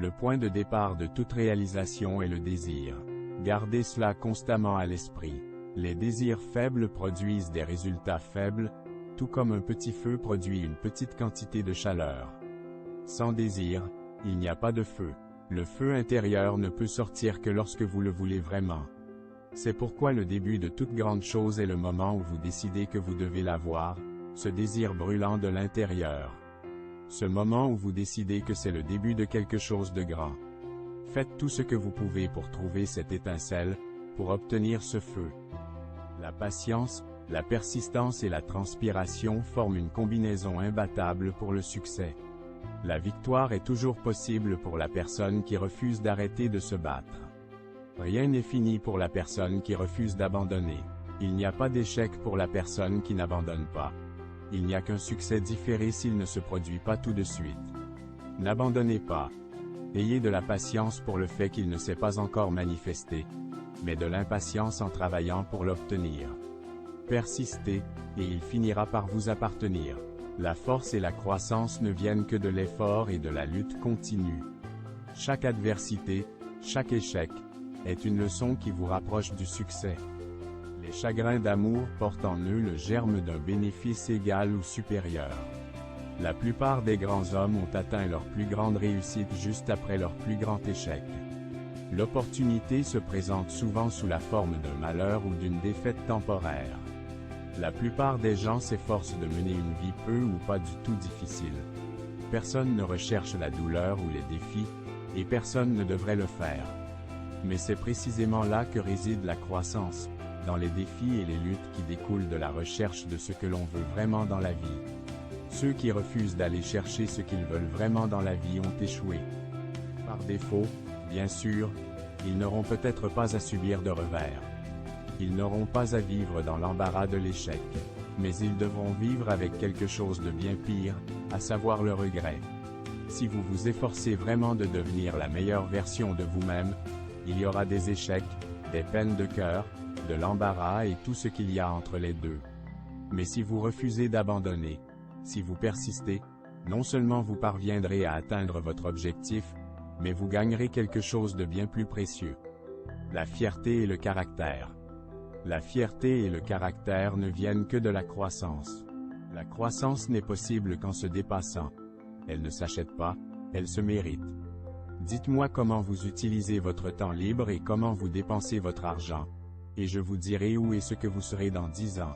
Le point de départ de toute réalisation est le désir. Gardez cela constamment à l'esprit. Les désirs faibles produisent des résultats faibles, tout comme un petit feu produit une petite quantité de chaleur. Sans désir, il n'y a pas de feu. Le feu intérieur ne peut sortir que lorsque vous le voulez vraiment. C'est pourquoi le début de toute grande chose est le moment où vous décidez que vous devez l'avoir, ce désir brûlant de l'intérieur. Ce moment où vous décidez que c'est le début de quelque chose de grand. Faites tout ce que vous pouvez pour trouver cette étincelle, pour obtenir ce feu. La patience, la persistance et la transpiration forment une combinaison imbattable pour le succès. La victoire est toujours possible pour la personne qui refuse d'arrêter de se battre. Rien n'est fini pour la personne qui refuse d'abandonner. Il n'y a pas d'échec pour la personne qui n'abandonne pas. Il n'y a qu'un succès différé s'il ne se produit pas tout de suite. N'abandonnez pas. Ayez de la patience pour le fait qu'il ne s'est pas encore manifesté, mais de l'impatience en travaillant pour l'obtenir. Persistez, et il finira par vous appartenir. La force et la croissance ne viennent que de l'effort et de la lutte continue. Chaque adversité, chaque échec, est une leçon qui vous rapproche du succès. Les chagrins d'amour portent en eux le germe d'un bénéfice égal ou supérieur. La plupart des grands hommes ont atteint leur plus grande réussite juste après leur plus grand échec. L'opportunité se présente souvent sous la forme d'un malheur ou d'une défaite temporaire. La plupart des gens s'efforcent de mener une vie peu ou pas du tout difficile. Personne ne recherche la douleur ou les défis, et personne ne devrait le faire. Mais c'est précisément là que réside la croissance, dans les défis et les luttes qui découlent de la recherche de ce que l'on veut vraiment dans la vie. Ceux qui refusent d'aller chercher ce qu'ils veulent vraiment dans la vie ont échoué. Par défaut, bien sûr, ils n'auront peut-être pas à subir de revers. Ils n'auront pas à vivre dans l'embarras de l'échec. Mais ils devront vivre avec quelque chose de bien pire, à savoir le regret. Si vous vous efforcez vraiment de devenir la meilleure version de vous-même, il y aura des échecs, des peines de cœur, de l'embarras et tout ce qu'il y a entre les deux. Mais si vous refusez d'abandonner, si vous persistez, non seulement vous parviendrez à atteindre votre objectif, mais vous gagnerez quelque chose de bien plus précieux. La fierté et le caractère. La fierté et le caractère ne viennent que de la croissance. La croissance n'est possible qu'en se dépassant. Elle ne s'achète pas, elle se mérite. Dites-moi comment vous utilisez votre temps libre et comment vous dépensez votre argent, et je vous dirai où et ce que vous serez dans 10 ans.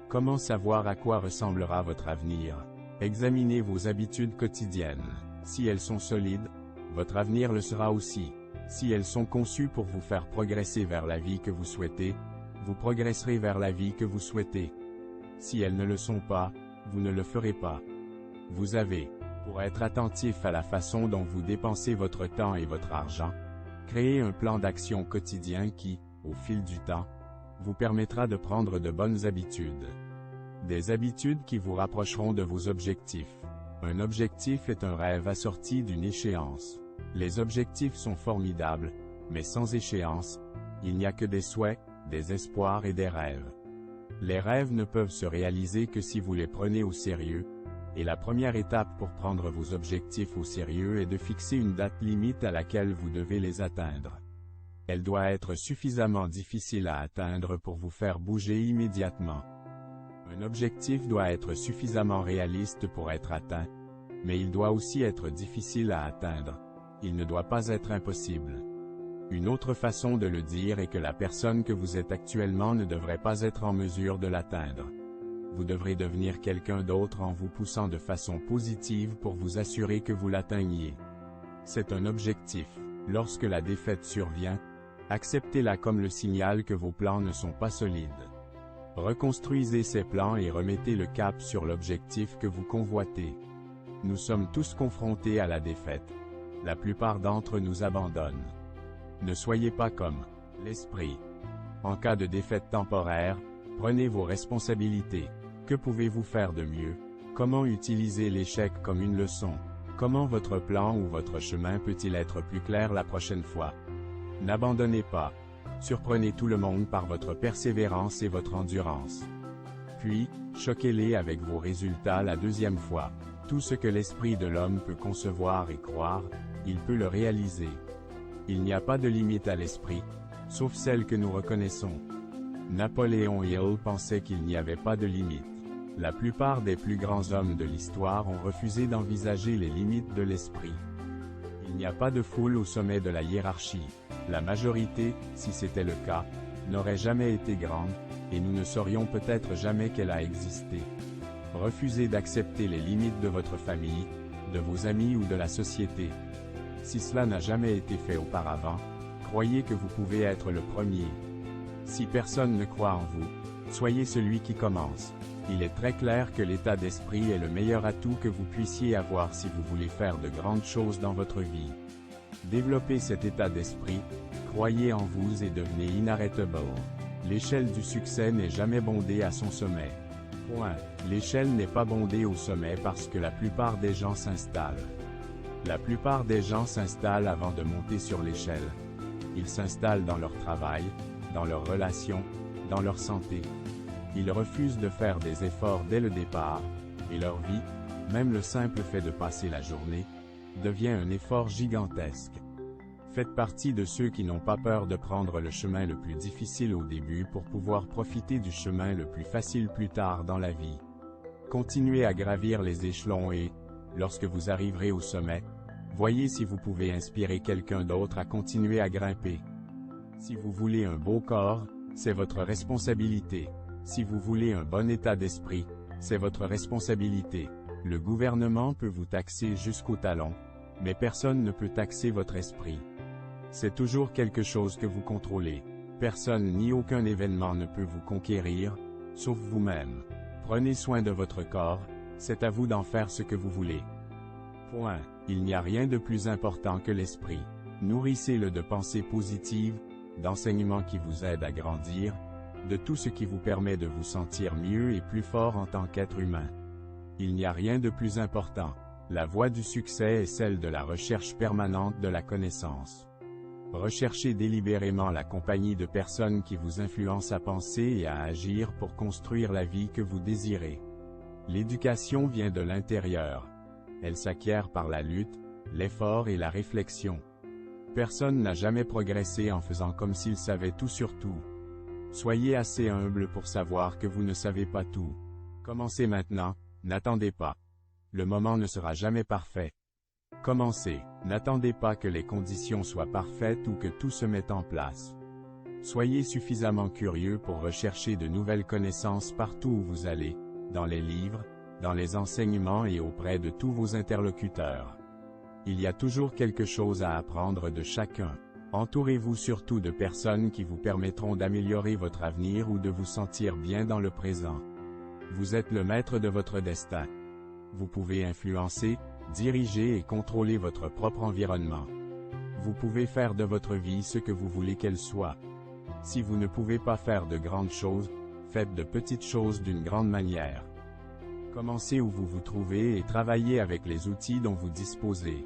Comment savoir à quoi ressemblera votre avenir? Examinez vos habitudes quotidiennes. Si elles sont solides, votre avenir le sera aussi. Si elles sont conçues pour vous faire progresser vers la vie que vous souhaitez, vous progresserez vers la vie que vous souhaitez. Si elles ne le sont pas, vous ne le ferez pas. Vous avez, pour être attentif à la façon dont vous dépensez votre temps et votre argent, créer un plan d'action quotidien qui, au fil du temps, vous permettra de prendre de bonnes habitudes. Des habitudes qui vous rapprocheront de vos objectifs. Un objectif est un rêve assorti d'une échéance. Les objectifs sont formidables, mais sans échéance, il n'y a que des souhaits, des espoirs et des rêves. Les rêves ne peuvent se réaliser que si vous les prenez au sérieux, et la première étape pour prendre vos objectifs au sérieux est de fixer une date limite à laquelle vous devez les atteindre. Elle doit être suffisamment difficile à atteindre pour vous faire bouger immédiatement. Un objectif doit être suffisamment réaliste pour être atteint, mais il doit aussi être difficile à atteindre. Il ne doit pas être impossible. Une autre façon de le dire est que la personne que vous êtes actuellement ne devrait pas être en mesure de l'atteindre. Vous devrez devenir quelqu'un d'autre en vous poussant de façon positive pour vous assurer que vous l'atteigniez. C'est un objectif. Lorsque la défaite survient, acceptez-la comme le signal que vos plans ne sont pas solides. Reconstruisez ces plans et remettez le cap sur l'objectif que vous convoitez. Nous sommes tous confrontés à la défaite. La plupart d'entre nous abandonnent. Ne soyez pas comme l'esprit. En cas de défaite temporaire, prenez vos responsabilités. Que pouvez-vous faire de mieux? Comment utiliser l'échec comme une leçon? Comment votre plan ou votre chemin peut-il être plus clair la prochaine fois? N'abandonnez pas. Surprenez tout le monde par votre persévérance et votre endurance. Puis, choquez-les avec vos résultats la deuxième fois. Tout ce que l'esprit de l'homme peut concevoir et croire, il peut le réaliser. Il n'y a pas de limite à l'esprit, sauf celle que nous reconnaissons. Napoléon Hill pensait qu'il n'y avait pas de limite. La plupart des plus grands hommes de l'histoire ont refusé d'envisager les limites de l'esprit. Il n'y a pas de foule au sommet de la hiérarchie. La majorité, si c'était le cas, n'aurait jamais été grande, et nous ne saurions peut-être jamais qu'elle a existé. Refusez d'accepter les limites de votre famille, de vos amis ou de la société. Si cela n'a jamais été fait auparavant, croyez que vous pouvez être le premier. Si personne ne croit en vous, soyez celui qui commence. Il est très clair que l'état d'esprit est le meilleur atout que vous puissiez avoir si vous voulez faire de grandes choses dans votre vie. Développez cet état d'esprit, croyez en vous et devenez inarrêtable. L'échelle du succès n'est jamais bondée à son sommet. Point. L'échelle n'est pas bondée au sommet parce que la plupart des gens s'installent. La plupart des gens s'installent avant de monter sur l'échelle. Ils s'installent dans leur travail, dans leurs relations, dans leur santé. Ils refusent de faire des efforts dès le départ, et leur vie, même le simple fait de passer la journée, devient un effort gigantesque. Faites partie de ceux qui n'ont pas peur de prendre le chemin le plus difficile au début pour pouvoir profiter du chemin le plus facile plus tard dans la vie. Continuez à gravir les échelons et, lorsque vous arriverez au sommet, voyez si vous pouvez inspirer quelqu'un d'autre à continuer à grimper. Si vous voulez un beau corps, c'est votre responsabilité. Si vous voulez un bon état d'esprit, c'est votre responsabilité. Le gouvernement peut vous taxer jusqu'au talon, mais personne ne peut taxer votre esprit. C'est toujours quelque chose que vous contrôlez. Personne ni aucun événement ne peut vous conquérir, sauf vous-même. Prenez soin de votre corps, c'est à vous d'en faire ce que vous voulez. Point. Il n'y a rien de plus important que l'esprit. Nourrissez-le de pensées positives, d'enseignements qui vous aident à grandir, de tout ce qui vous permet de vous sentir mieux et plus fort en tant qu'être humain. Il n'y a rien de plus important. La voie du succès est celle de la recherche permanente de la connaissance. Recherchez délibérément la compagnie de personnes qui vous influencent à penser et à agir pour construire la vie que vous désirez. L'éducation vient de l'intérieur. Elle s'acquiert par la lutte, l'effort et la réflexion. Personne n'a jamais progressé en faisant comme s'il savait tout sur tout. Soyez assez humble pour savoir que vous ne savez pas tout. Commencez maintenant, n'attendez pas. Le moment ne sera jamais parfait. Commencez, n'attendez pas que les conditions soient parfaites ou que tout se mette en place. Soyez suffisamment curieux pour rechercher de nouvelles connaissances partout où vous allez, dans les livres, dans les enseignements et auprès de tous vos interlocuteurs. Il y a toujours quelque chose à apprendre de chacun. Entourez-vous surtout de personnes qui vous permettront d'améliorer votre avenir ou de vous sentir bien dans le présent. Vous êtes le maître de votre destin. Vous pouvez influencer, diriger et contrôler votre propre environnement. Vous pouvez faire de votre vie ce que vous voulez qu'elle soit. Si vous ne pouvez pas faire de grandes choses, faites de petites choses d'une grande manière. Commencez où vous vous trouvez et travaillez avec les outils dont vous disposez.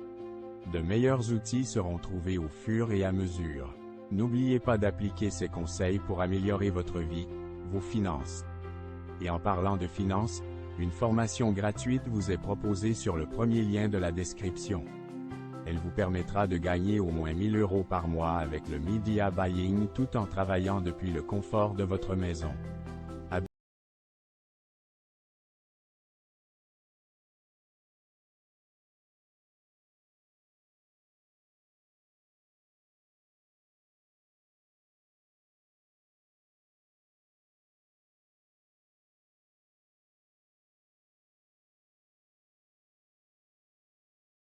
De meilleurs outils seront trouvés au fur et à mesure. N'oubliez pas d'appliquer ces conseils pour améliorer votre vie, vos finances. Et en parlant de finances, une formation gratuite vous est proposée sur le premier lien de la description. Elle vous permettra de gagner au moins 1000 € par mois avec le Media Buying tout en travaillant depuis le confort de votre maison.